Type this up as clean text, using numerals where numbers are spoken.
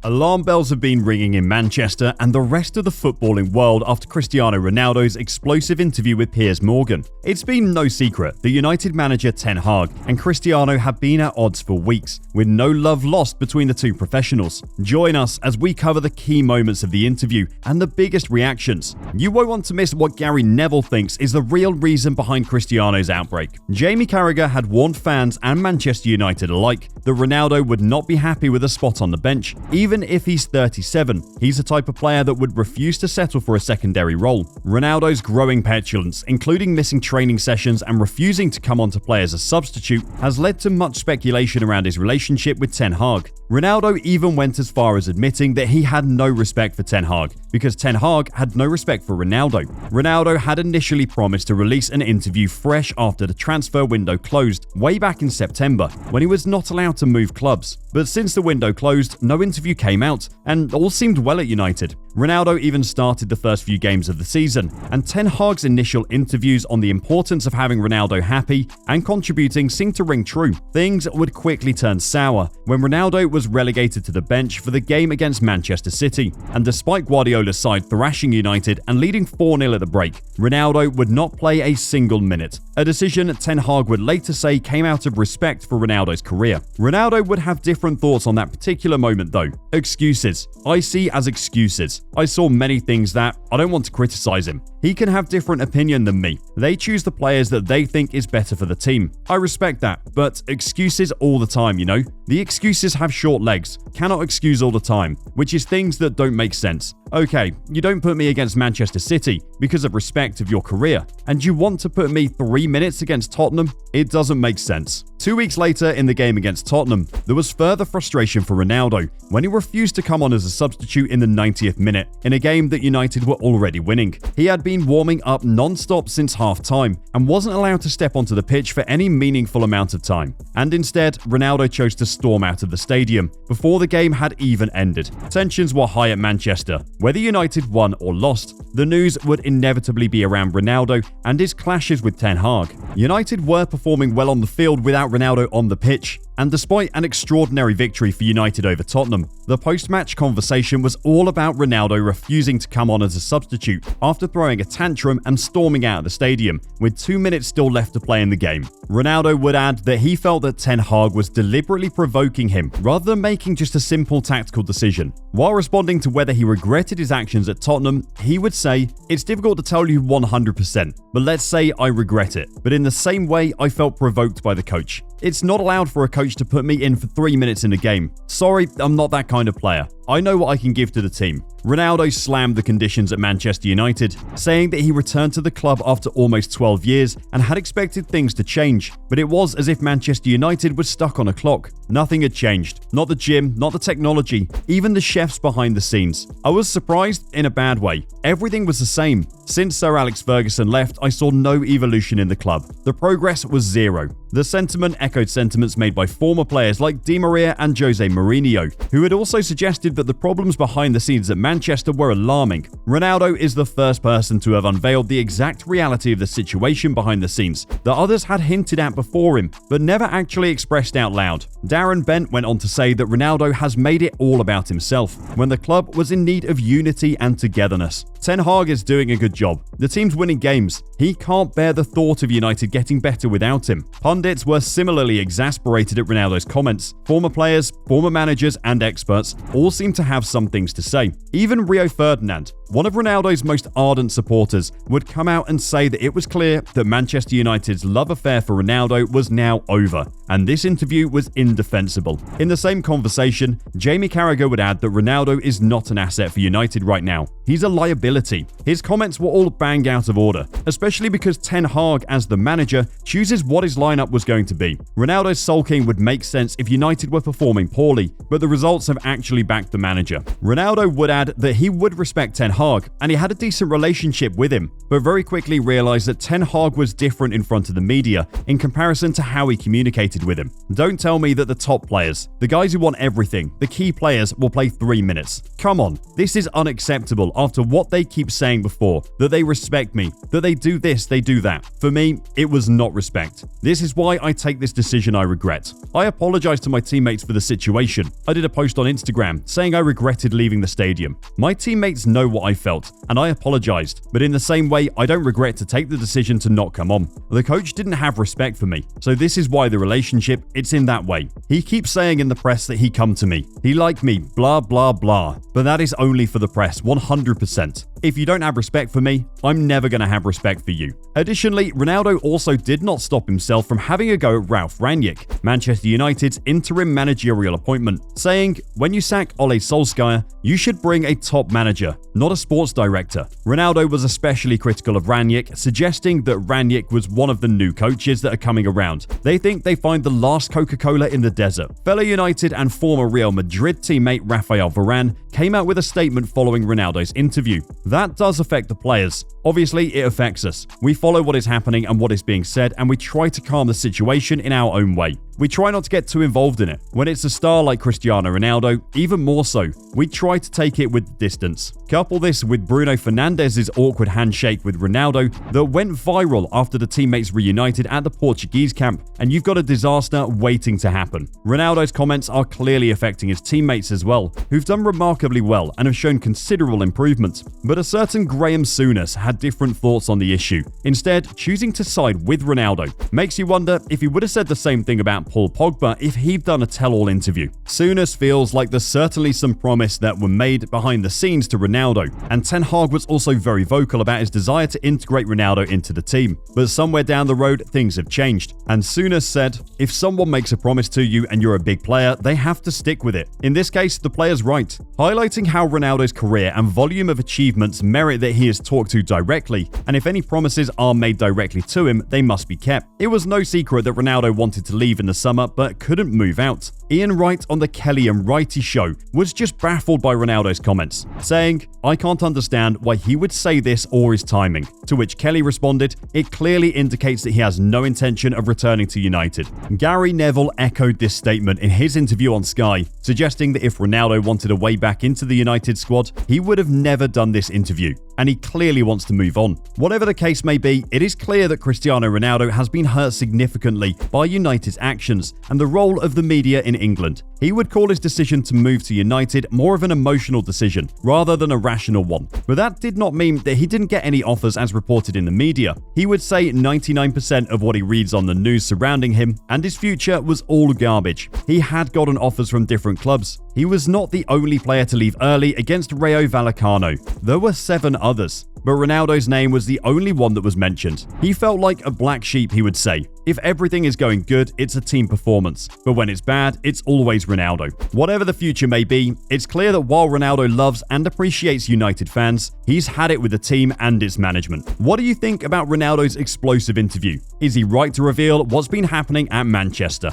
Alarm bells have been ringing in Manchester and the rest of the footballing world after Cristiano Ronaldo's explosive interview with Piers Morgan. It's been no secret that United manager Ten Hag and Cristiano have been at odds for weeks, with no love lost between the two professionals. Join us as we cover the key moments of the interview and the biggest reactions. You won't want to miss what Gary Neville thinks is the real reason behind Cristiano's outbreak. Jamie Carragher had warned fans and Manchester United alike that Ronaldo would not be happy with a spot on the bench, even if he's 37. He's the type of player that would refuse to settle for a secondary role. Ronaldo's growing petulance, including missing training sessions and refusing to come on to play as a substitute, has led to much speculation around his relationship with Ten Hag. Ronaldo even went as far as admitting that he had no respect for Ten Hag, because Ten Hag had no respect for Ronaldo. Ronaldo had initially promised to release an interview fresh after the transfer window closed, way back in September, when he was not allowed to move clubs. But since the window closed, no interview came out, and all seemed well at United. Ronaldo even started the first few games of the season, and Ten Hag's initial interviews on the importance of having Ronaldo happy and contributing seemed to ring true. Things would quickly turn sour when Ronaldo was relegated to the bench for the game against Manchester City, and despite Guardiola's side thrashing United and leading 4-0 at the break, Ronaldo would not play a single minute. A decision Ten Hag would later say came out of respect for Ronaldo's career. Ronaldo would have different thoughts on that particular moment though. Excuses. I see as excuses. I saw many things that I don't want to criticize him. He can have different opinion than me. They choose the players that they think is better for the team. I respect that, but excuses all the time, you know? The excuses have short legs, cannot excuse all the time, which is things that don't make sense. Okay, you don't put me against Manchester City because of respect of your career, and you want to put me 3 minutes against Tottenham? It doesn't make sense. 2 weeks later in the game against Tottenham, there was further frustration for Ronaldo when he refused to come on as a substitute in the 90th minute in a game that United were already winning. He had been warming up non-stop since half-time and wasn't allowed to step onto the pitch for any meaningful amount of time. And instead, Ronaldo chose to storm out of the stadium before the game had even ended. Tensions were high at Manchester. Whether United won or lost, the news would inevitably be around Ronaldo and his clashes with Ten Hag. United were performing well on the field without Ronaldo on the pitch, and despite an extraordinary victory for United over Tottenham, the post-match conversation was all about Ronaldo refusing to come on as a substitute after throwing a tantrum and storming out of the stadium, with 2 minutes still left to play in the game. Ronaldo would add that he felt that Ten Hag was deliberately provoking him rather than making just a simple tactical decision. While responding to whether he regretted his actions at Tottenham, he would say, "It's difficult to tell you 100%, but let's say I regret it. But in the same way, I felt provoked by the coach. It's not allowed for a coach to put me in for 3 minutes in a game. Sorry, I'm not that kind of player. I know what I can give to the team." Ronaldo slammed the conditions at Manchester United, saying that he returned to the club after almost 12 years and had expected things to change, but it was as if Manchester United was stuck on a clock. Nothing had changed. Not the gym, not the technology, even the chefs behind the scenes. I was surprised in a bad way. Everything was the same. Since Sir Alex Ferguson left, I saw no evolution in the club. The progress was zero. The sentiment echoed sentiments made by former players like Di Maria and Jose Mourinho, who had also suggested that the problems behind the scenes at Manchester were alarming. Ronaldo is the first person to have unveiled the exact reality of the situation behind the scenes that others had hinted at before him, but never actually expressed out loud. Darren Bent went on to say that Ronaldo has made it all about himself, when the club was in need of unity and togetherness. Ten Hag is doing a good job. The team's winning games. He can't bear the thought of United getting better without him. Pundits were similarly exasperated at Ronaldo's comments. Former players, former managers, and experts all seem to have some things to say. Even Rio Ferdinand, one of Ronaldo's most ardent supporters, would come out and say that it was clear that Manchester United's love affair for Ronaldo was now over, and this interview was indefensible. In the same conversation, Jamie Carragher would add that Ronaldo is not an asset for United right now. He's a liability. His comments were all bang out of order, especially because Ten Hag, as the manager, chooses what his lineup was going to be. Ronaldo's sulking would make sense if United were performing poorly, but the results have actually backed the manager. Ronaldo would add that he would respect Ten Hag Hag, and he had a decent relationship with him, but very quickly realized that Ten Hag was different in front of the media in comparison to how he communicated with him. Don't tell me that the top players, the guys who want everything, the key players, will play 3 minutes. Come on, this is unacceptable after what they keep saying before, that they respect me, that they do this, they do that. For me, it was not respect. This is why I take this decision I regret. I apologize to my teammates for the situation. I did a post on Instagram saying I regretted leaving the stadium. My teammates know what I felt, and I apologized, but in the same way, I don't regret to take the decision to not come on. The coach didn't have respect for me, so this is why the relationship, it's in that way. He keeps saying in the press that he come to me, he like me, blah blah blah, but that is only for the press, 100%. If you don't have respect for me, I'm never going to have respect for you. Additionally, Ronaldo also did not stop himself from having a go at Ralf Rangnick, Manchester United's interim managerial appointment, saying, when you sack Ole Solskjaer, you should bring a top manager, not a sports director. Ronaldo was especially critical of Rangnick, suggesting that Rangnick was one of the new coaches that are coming around. They think they find the last Coca-Cola in the desert. Fellow United and former Real Madrid teammate Rafael Varane came out with a statement following Ronaldo's interview. That does affect the players. Obviously, it affects us. We follow what is happening and what is being said, and we try to calm the situation in our own way. We try not to get too involved in it. When it's a star like Cristiano Ronaldo, even more so, we try to take it with distance. Couple this with Bruno Fernandes's awkward handshake with Ronaldo that went viral after the teammates reunited at the Portuguese camp, and you've got a disaster waiting to happen. Ronaldo's comments are clearly affecting his teammates as well, who've done remarkably well and have shown considerable improvement. But a certain Graham Souness had different thoughts on the issue, instead choosing to side with Ronaldo. Makes you wonder if he would have said the same thing about Paul Pogba if he'd done a tell-all interview. Souness feels like there's certainly some promise that were made behind the scenes to Ronaldo, and Ten Hag was also very vocal about his desire to integrate Ronaldo into the team. But somewhere down the road, things have changed, and Souness said, if someone makes a promise to you and you're a big player, they have to stick with it. In this case, the player's right, highlighting how Ronaldo's career and volume of achievements merit that he is talked to directly, and if any promises are made directly to him, they must be kept. It was no secret that Ronaldo wanted to leave in the summer but couldn't move out. Ian Wright on the Kelly and Wrighty show was just baffled by Ronaldo's comments, saying, I can't understand why he would say this or his timing. To which Kelly responded, it clearly indicates that he has no intention of returning to United. Gary Neville echoed this statement in his interview on Sky, suggesting that if Ronaldo wanted a way back into the United squad, he would have never done this interview, and he clearly wants to move on. Whatever the case may be, it is clear that Cristiano Ronaldo has been hurt significantly by United's actions and the role of the media in England. He would call his decision to move to United more of an emotional decision rather than a rational one. But that did not mean that he didn't get any offers as reported in the media. He would say 99% of what he reads on the news surrounding him and his future was all garbage. He had gotten offers from different clubs. He was not the only player to leave early against Rayo Vallecano. There were 7 others, but Ronaldo's name was the only one that was mentioned. He felt like a black sheep, he would say. If everything is going good, it's a team performance, but when it's bad, it's always Ronaldo. Whatever the future may be, it's clear that while Ronaldo loves and appreciates United fans, he's had it with the team and its management. What do you think about Ronaldo's explosive interview? Is he right to reveal what's been happening at Manchester?